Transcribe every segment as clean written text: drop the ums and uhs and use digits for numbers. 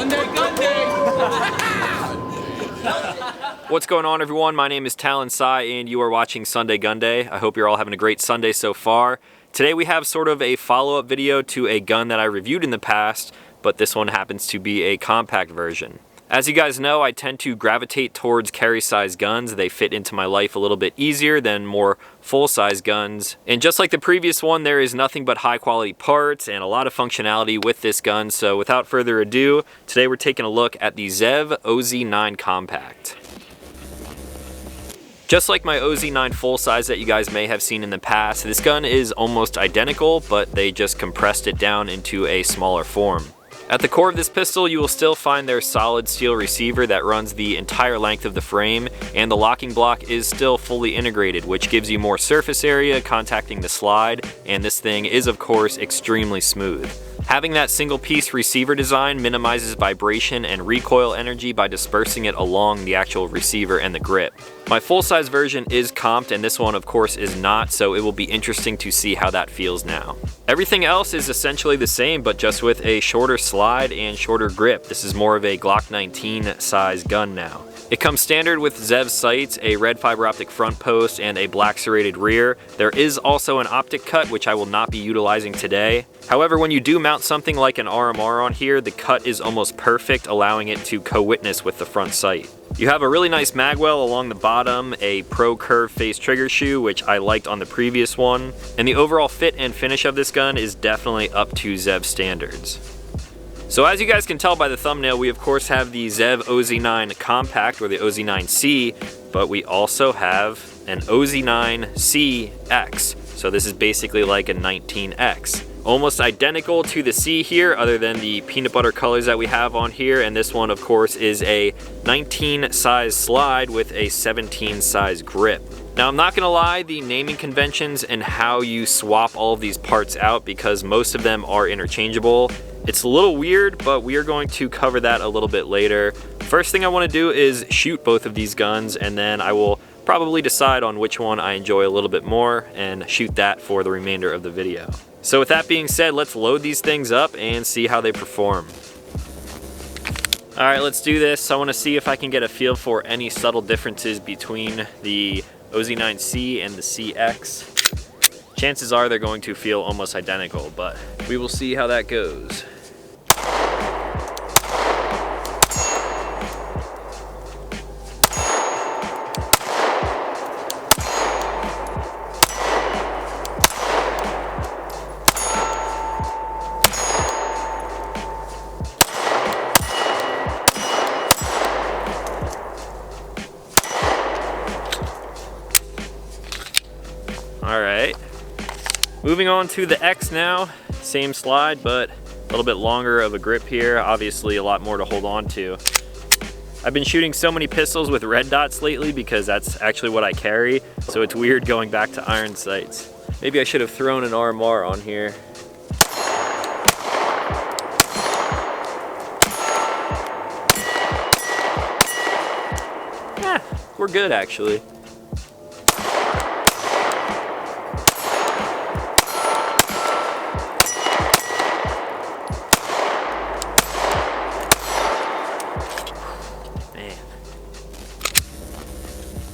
GUNDAY, GUNDAY! What's going on, everyone? My name is Untitled Chapter and you are watching Sunday GUNDAY. I hope you're all having a great Sunday so far. Today we have sort of a follow-up video to a gun that I reviewed in the past, but this one happens to be a compact version. As you guys know, I tend to gravitate towards carry-size guns. They fit into my life a little bit easier than more full-size guns. And just like the previous one, there is nothing but high-quality parts and a lot of functionality with this gun. So without further ado, today we're taking a look at the ZEV OZ9 Compact. Just like my OZ9 full-size that you guys may have seen in the past, this gun is almost identical, but they just compressed it down into a smaller form. At the core of this pistol, you will still find their solid steel receiver that runs the entire length of the frame, and the locking block is still fully integrated, which gives you more surface area contacting the slide, and this thing is of course extremely smooth. Having that single piece receiver design minimizes vibration and recoil energy by dispersing it along the actual receiver and the grip. My full-size version is comped and this one of course is not, so it will be interesting to see how that feels now. Everything else is essentially the same, but just with a shorter slide and shorter grip. This is more of a Glock 19 size gun now. It comes standard with ZEV sights, a red fiber optic front post, and a black serrated rear. There is also an optic cut, which I will not be utilizing today. However, when you do mount something like an RMR on here, the cut is almost perfect, allowing it to co-witness with the front sight. You have a really nice magwell along the bottom, a pro curve face trigger shoe, which I liked on the previous one, and the overall fit and finish of this gun is definitely up to ZEV standards. So as you guys can tell by the thumbnail, we of course have the ZEV OZ9 Compact, or the OZ9c, but we also have an OZ9c X. So this is basically like a 19X. Almost identical to the C here, other than the peanut butter colors that we have on here, and this one of course is a 19 size slide with a 17 size grip. Now I'm not gonna lie, the naming conventions and how you swap all of these parts out, because most of them are interchangeable, it's a little weird, but we are going to cover that a little bit later. First thing I want to do is shoot both of these guns, and then I will probably decide on which one I enjoy a little bit more and shoot that for the remainder of the video. So with that being said, let's load these things up and see how they perform. All right, let's do this. I want to see if I can get a feel for any subtle differences between the OZ9c and the CX. Chances are they're going to feel almost identical, but we will see how that goes. All right. Moving on to the X now, same slide, but a little bit longer of a grip here, obviously a lot more to hold on to. I've been shooting so many pistols with red dots lately because that's actually what I carry, so it's weird going back to iron sights. Maybe I should have thrown an RMR on here. Yeah, we're good actually.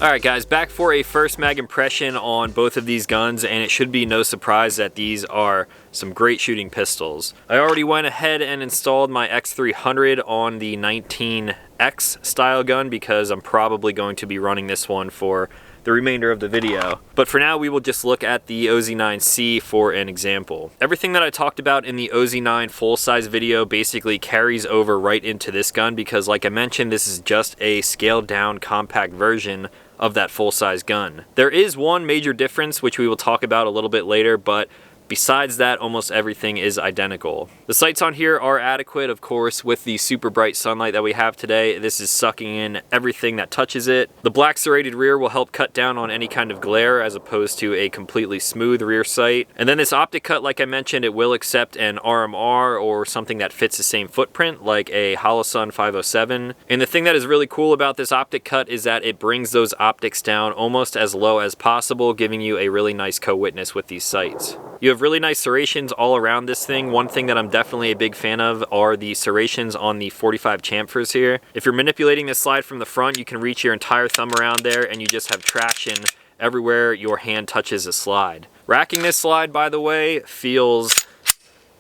Alright guys, back for a first mag impression on both of these guns, and it should be no surprise that these are some great shooting pistols. I already went ahead and installed my X300 on the 19X style gun because I'm probably going to be running this one for the remainder of the video. But for now, we will just look at the OZ9c for an example. Everything that I talked about in the OZ9 full-size video basically carries over right into this gun because, like I mentioned, this is just a scaled-down compact version of that full-size gun. There is one major difference, which we will talk about a little bit later, but besides that, almost everything is identical. The sights on here are adequate, of course, with the super bright sunlight that we have today. This is sucking in everything that touches it. The black serrated rear will help cut down on any kind of glare as opposed to a completely smooth rear sight. And then this optic cut, like I mentioned, it will accept an RMR or something that fits the same footprint, like a Holosun 507. And the thing that is really cool about this optic cut is that it brings those optics down almost as low as possible, giving you a really nice co-witness with these sights. You have really nice serrations all around this thing. One thing that I'm definitely a big fan of are the serrations on the 45 chamfers here. If you're manipulating this slide from the front, you can reach your entire thumb around there and you just have traction everywhere your hand touches a slide. Racking this slide, by the way, feels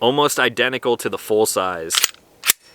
almost identical to the full size.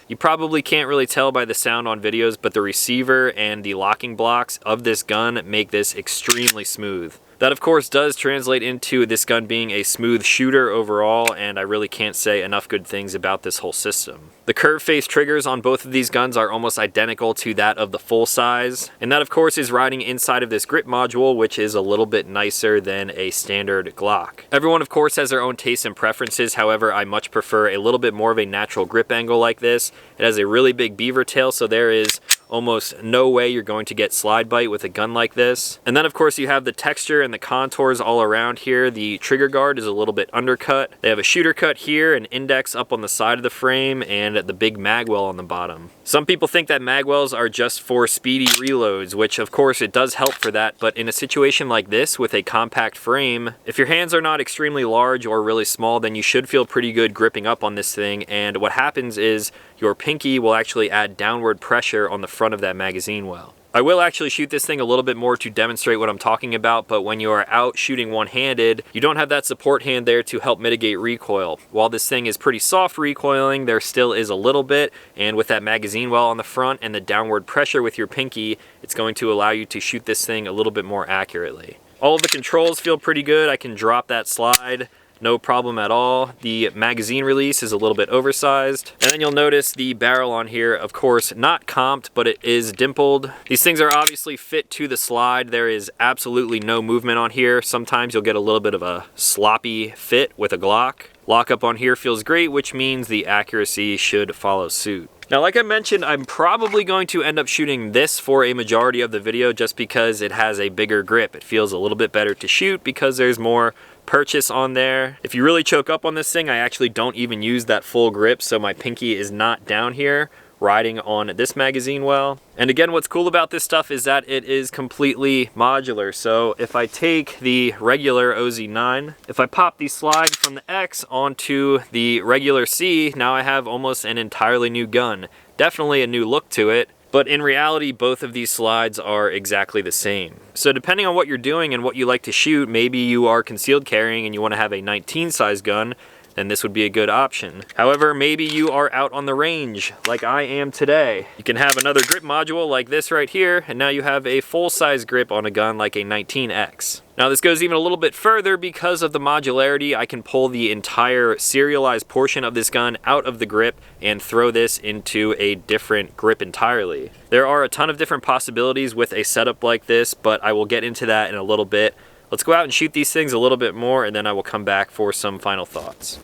You probably can't really tell by the sound on videos, but the receiver and the locking blocks of this gun make this extremely smooth. That of course does translate into this gun being a smooth shooter overall, and I really can't say enough good things about this whole system. The curved face triggers on both of these guns are almost identical to that of the full size, and that of course is riding inside of this grip module, which is a little bit nicer than a standard Glock. Everyone of course has their own tastes and preferences, however I much prefer a little bit more of a natural grip angle like this. It has a really big beaver tail, so there is almost no way you're going to get slide bite with a gun like this. And then of course you have the texture and the contours all around here. The trigger guard is a little bit undercut. They have a shooter cut here, an index up on the side of the frame, and the big magwell on the bottom. Some people think that magwells are just for speedy reloads, which of course it does help for that, but in a situation like this with a compact frame, if your hands are not extremely large or really small, then you should feel pretty good gripping up on this thing, and what happens is your pinky will actually add downward pressure on the front of that magazine well. I will actually shoot this thing a little bit more to demonstrate what I'm talking about, but when you are out shooting one-handed, you don't have that support hand there to help mitigate recoil. While this thing is pretty soft recoiling, there still is a little bit, and with that magazine well on the front and the downward pressure with your pinky, it's going to allow you to shoot this thing a little bit more accurately. All of the controls feel pretty good. I can drop that slide, no problem at all. The magazine release is a little bit oversized. And then you'll notice the barrel on here, of course, not comped, but it is dimpled. These things are obviously fit to the slide. There is absolutely no movement on here. Sometimes you'll get a little bit of a sloppy fit with a Glock. Lockup on here feels great, which means the accuracy should follow suit. Now, like I mentioned, I'm probably going to end up shooting this for a majority of the video just because it has a bigger grip. It feels a little bit better to shoot because there's more purchase on there. If you really choke up on this thing, I actually don't even use that full grip, so my pinky is not down here riding on this magazine well. And again, what's cool about this stuff is that it is completely modular. So if I take the regular OZ9, if I pop the slide from the X onto the regular C, now I have almost an entirely new gun. Definitely a new look to it. But in reality, both of these slides are exactly the same. So depending on what you're doing and what you like to shoot, maybe you are concealed carrying and you want to have a 19 size gun, then this would be a good option. However, maybe you are out on the range like I am today. You can have another grip module like this right here, and now you have a full-size grip on a gun like a 19X. Now this goes even a little bit further because of the modularity. I can pull the entire serialized portion of this gun out of the grip and throw this into a different grip entirely. There are a ton of different possibilities with a setup like this, but I will get into that in a little bit. Let's go out and shoot these things a little bit more, and then I will come back for some final thoughts.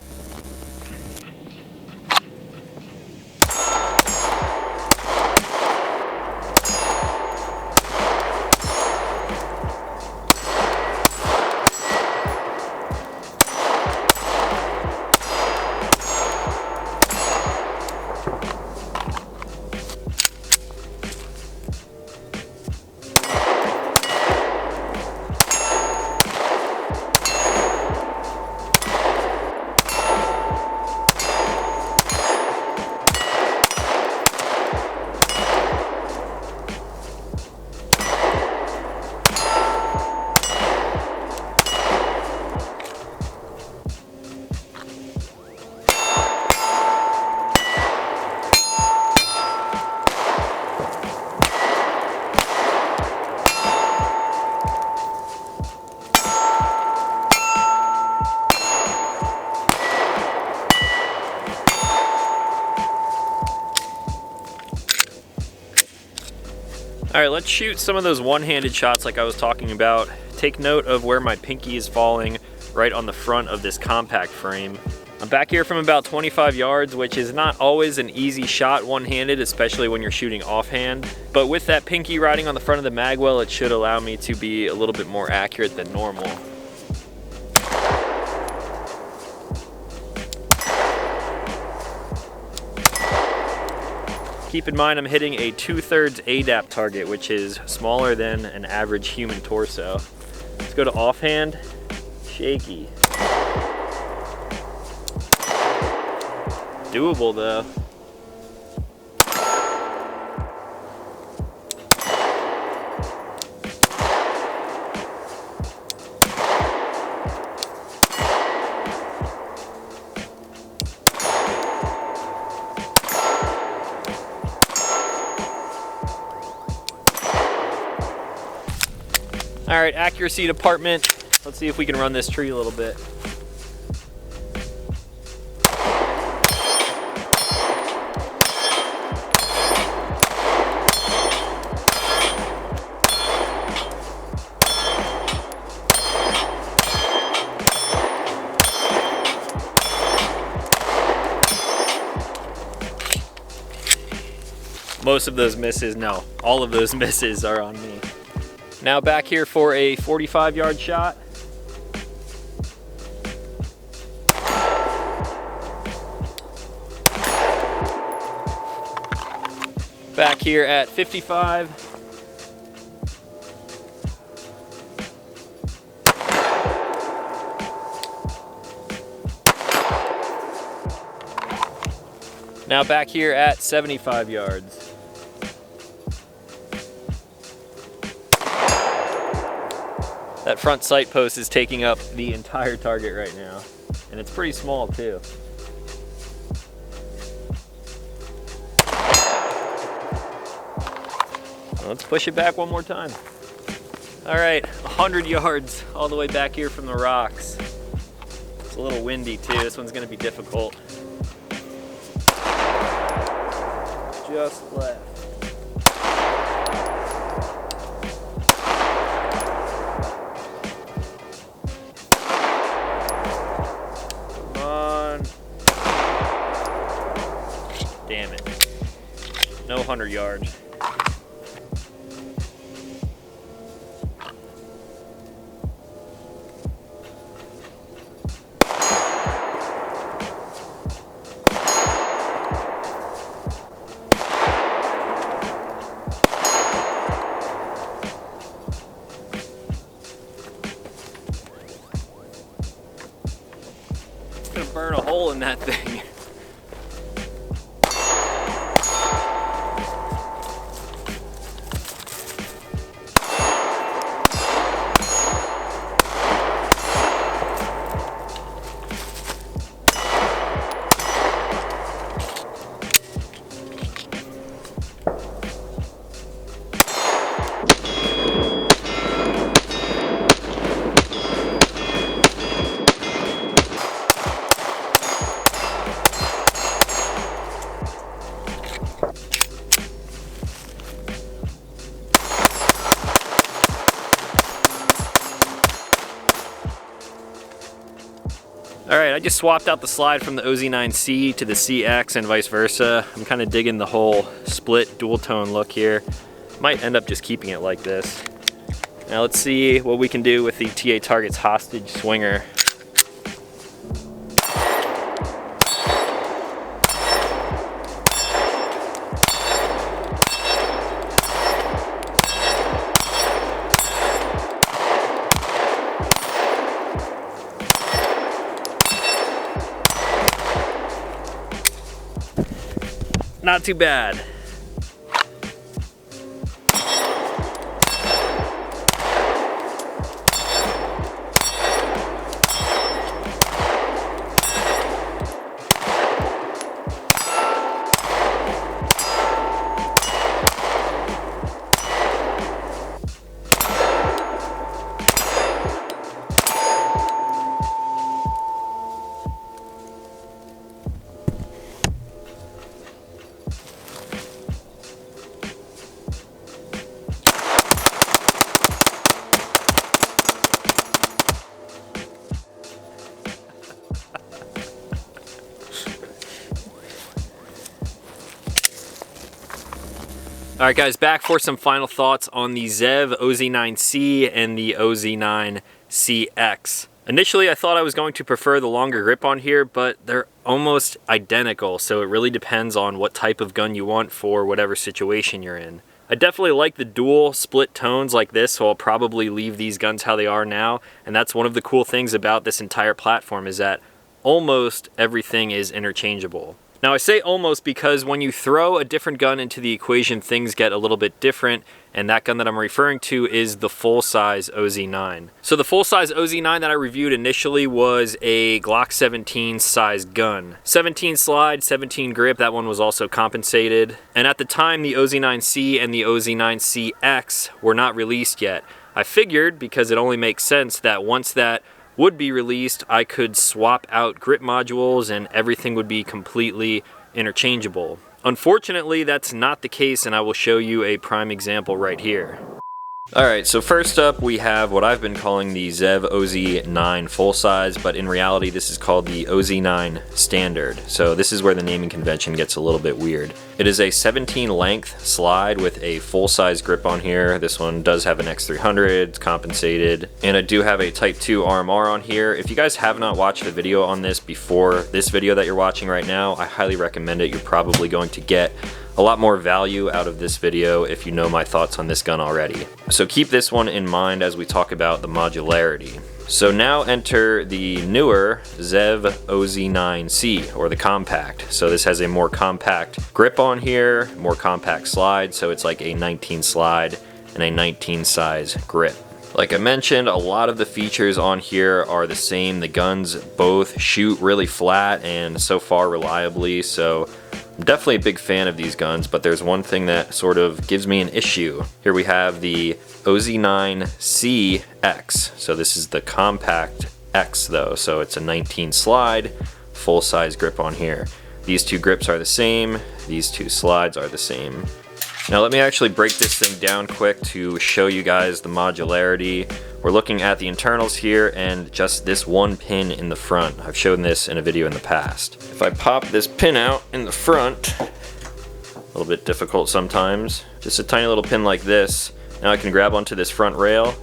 All right, let's shoot some of those one-handed shots like I was talking about. Take note of where my pinky is falling right on the front of this compact frame. I'm back here from about 25 yards, which is not always an easy shot one-handed, especially when you're shooting offhand. But with that pinky riding on the front of the magwell, it should allow me to be a little bit more accurate than normal. Keep in mind I'm hitting a 2/3 ADAP target, which is smaller than an average human torso. Let's go to offhand, shaky. Doable though. All right, accuracy department. Let's see if we can run this tree a little bit. Most of those misses, no, all of those misses are on me. Now back here for a 45-yard shot. Back here at 55. Now back here at 75 yards. That front sight post is taking up the entire target right now, and it's pretty small too. Let's push it back one more time. All right, 100 yards all the way back here from the rocks. It's a little windy too. This one's gonna be difficult. Just left. Damn it. No 100 yards. It's gonna burn a hole in that thing. Alright, I just swapped out the slide from the OZ9c to the CX and vice versa. I'm kind of digging the whole split dual tone look here. Might end up just keeping it like this. Now let's see what we can do with the TA Targets hostage swinger. Not too bad. Alright guys, back for some final thoughts on the ZEV OZ9c and the OZ9CX. Initially I thought I was going to prefer the longer grip on here, but they're almost identical, so it really depends on what type of gun you want for whatever situation you're in. I definitely like the dual split tones like this, so I'll probably leave these guns how they are now, and that's one of the cool things about this entire platform is that almost everything is interchangeable. Now I say almost because when you throw a different gun into the equation, things get a little bit different, and that gun that I'm referring to is the full-size OZ9. So the full-size OZ9 that I reviewed initially was a Glock 17 size gun. 17 slide, 17 grip, that one was also compensated. And at the time, the OZ9c and the OZ9cx were not released yet. I figured, because it only makes sense, that once that would be released, I could swap out grip modules and everything would be completely interchangeable. Unfortunately, that's not the case, and I will show you a prime example right here. Alright, so first up we have what I've been calling the ZEV OZ9 full size, but in reality this is called the OZ9 standard. So this is where the naming convention gets a little bit weird. It is a 17 length slide with a full size grip on here. This one does have an X300, it's compensated, and I do have a Type 2 RMR on here. If you guys have not watched the video on this before this video that you're watching right now, I highly recommend it. You're probably going to get a lot more value out of this video if you know my thoughts on this gun already. So keep this one in mind as we talk about the modularity. So now enter the newer ZEV OZ9c, or the compact. So this has a more compact grip on here, more compact slide, so it's like a 19 slide and a 19 size grip. Like I mentioned, a lot of the features on here are the same. The guns both shoot really flat and so far reliably, so I'm definitely a big fan of these guns, but there's one thing that sort of gives me an issue. Here we have the OZ9cx. So this is the compact X though, so it's a 19 slide, full size grip on here. These two grips are the same, these two slides are the same. Now let me actually break this thing down quick to show you guys the modularity. We're looking at the internals here and just this one pin in the front. I've shown this in a video in the past. If I pop this pin out in the front, a little bit difficult sometimes, just a tiny little pin like this. Now I can grab onto this front rail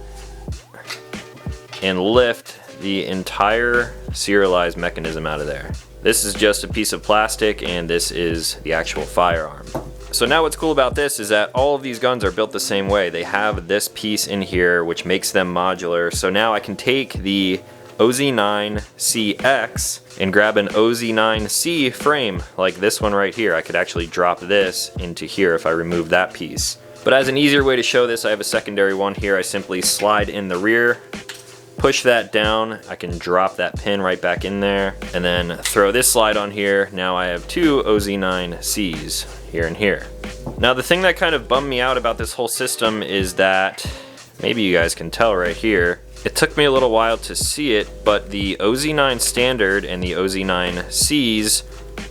and lift the entire serialized mechanism out of there. This is just a piece of plastic and this is the actual firearm. So now what's cool about this is that all of these guns are built the same way. They have this piece in here which makes them modular. So now I can take the OZ9cx and grab an OZ9c frame like this one right here. I could actually drop this into here if I remove that piece. But as an easier way to show this, I have a secondary one here. I simply slide in the rear, push that down, I can drop that pin right back in there, and then throw this slide on here. Now I have two OZ9Cs here and here. Now the thing that kind of bummed me out about this whole system is that, maybe you guys can tell right here, it took me a little while to see it, but the OZ9 standard and the OZ9Cs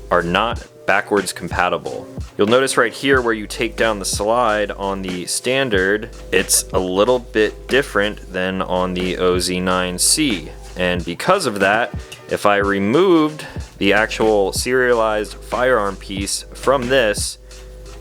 are not backwards compatible. You'll notice right here where you take down the slide on the standard, it's a little bit different than on the OZ9C. And because of that, if I removed the actual serialized firearm piece from this,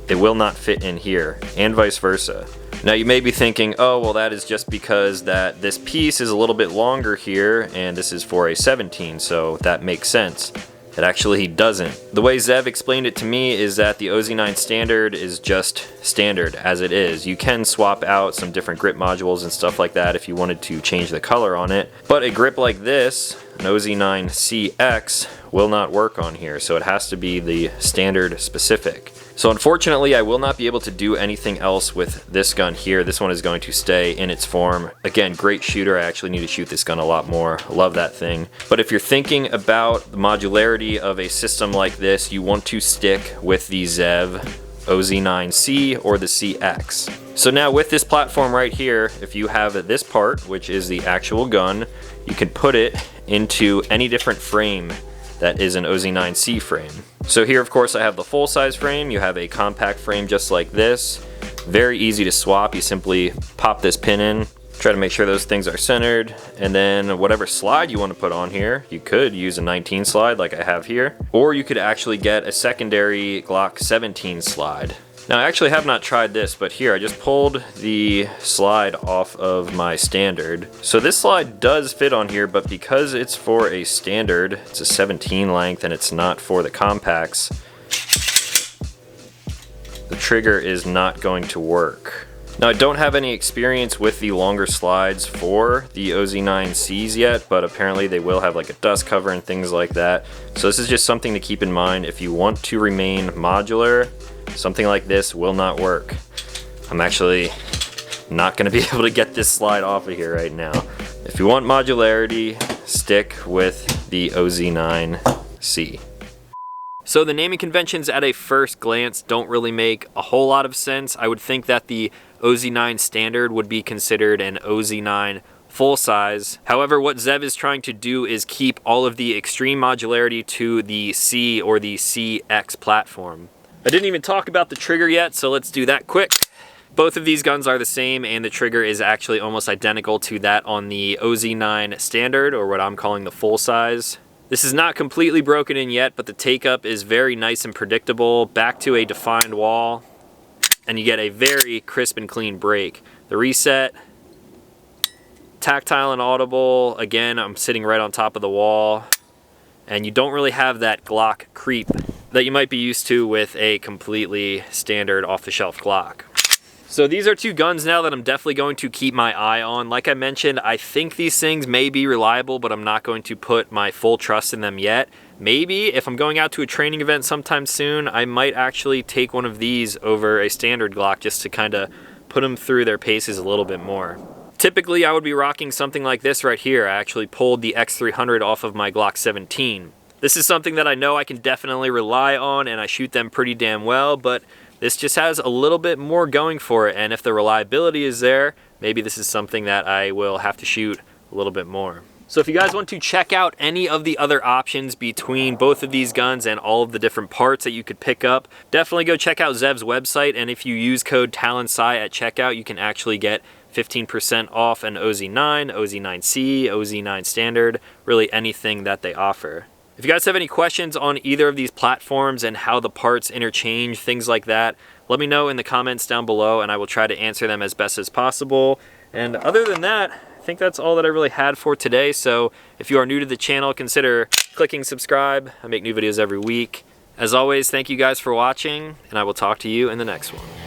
it will not fit in here, and vice versa. Now you may be thinking, oh well, that is just because that this piece is a little bit longer here and this is for a 17, so that makes sense. It actually doesn't. The way Zev explained it to me is that the OZ9 standard is just standard as it is. You can swap out some different grip modules and stuff like that if you wanted to change the color on it, but a grip like this, an OZ9cx, will not work on here, so it has to be the standard specific. So unfortunately, I will not be able to do anything else with this gun here. This one is going to stay in its form. Again, great shooter. I actually need to shoot this gun a lot more. Love that thing. But if you're thinking about the modularity of a system like this, you want to stick with the Zev OZ9C or the CX. So now with this platform right here, if you have this part, which is the actual gun, you can put it into any different frame that is an OZ9C frame. So here of course I have the full size frame, you have a compact frame just like this. Very easy to swap, you simply pop this pin in, try to make sure those things are centered, and then whatever slide you want to put on here, you could use a 19 slide like I have here, or you could actually get a secondary Glock 17 slide. Now I actually have not tried this, but here I just pulled the slide off of my standard. So this slide does fit on here, but because it's for a standard, it's a 17 length and it's not for the compacts, the trigger is not going to work. Now I don't have any experience with the longer slides for the OZ9Cs yet, but apparently they will have like a dust cover and things like that. So this is just something to keep in mind if you want to remain modular. Something like this will not work. I'm actually not gonna be able to get this slide off of here right now. If you want modularity, stick with the OZ9C. So the naming conventions at a first glance don't really make a whole lot of sense. I would think that the OZ9 standard would be considered an OZ9 full size. However, what Zev is trying to do is keep all of the extreme modularity to the C or the CX platform. I didn't even talk about the trigger yet, so let's do that quick. Both of these guns are the same, and the trigger is actually almost identical to that on the OZ9 standard, or what I'm calling the full size. This is not completely broken in yet, but the take-up is very nice and predictable, back to a defined wall, and you get a very crisp and clean break. The reset, tactile and audible. Again, I'm sitting right on top of the wall, and you don't really have that Glock creep that you might be used to with a completely standard off-the-shelf Glock. So these are two guns now that I'm definitely going to keep my eye on. Like I mentioned, I think these things may be reliable, but I'm not going to put my full trust in them yet. Maybe if I'm going out to a training event sometime soon, I might actually take one of these over a standard Glock just to kind of put them through their paces a little bit more. Typically, I would be rocking something like this right here. I actually pulled the X300 off of my Glock 17. This is something that I know I can definitely rely on, and I shoot them pretty damn well, but this just has a little bit more going for it, and if the reliability is there, maybe this is something that I will have to shoot a little bit more. So if you guys want to check out any of the other options between both of these guns and all of the different parts that you could pick up, definitely go check out Zev's website, and if you use code TALONSCI at checkout, you can actually get 15% off an OZ9, OZ9C, OZ9 Standard, really anything that they offer. If you guys have any questions on either of these platforms and how the parts interchange, things like that, let me know in the comments down below and I will try to answer them as best as possible. And other than that, I think that's all that I really had for today. So if you are new to the channel, consider clicking subscribe. I make new videos every week. As always, thank you guys for watching, and I will talk to you in the next one.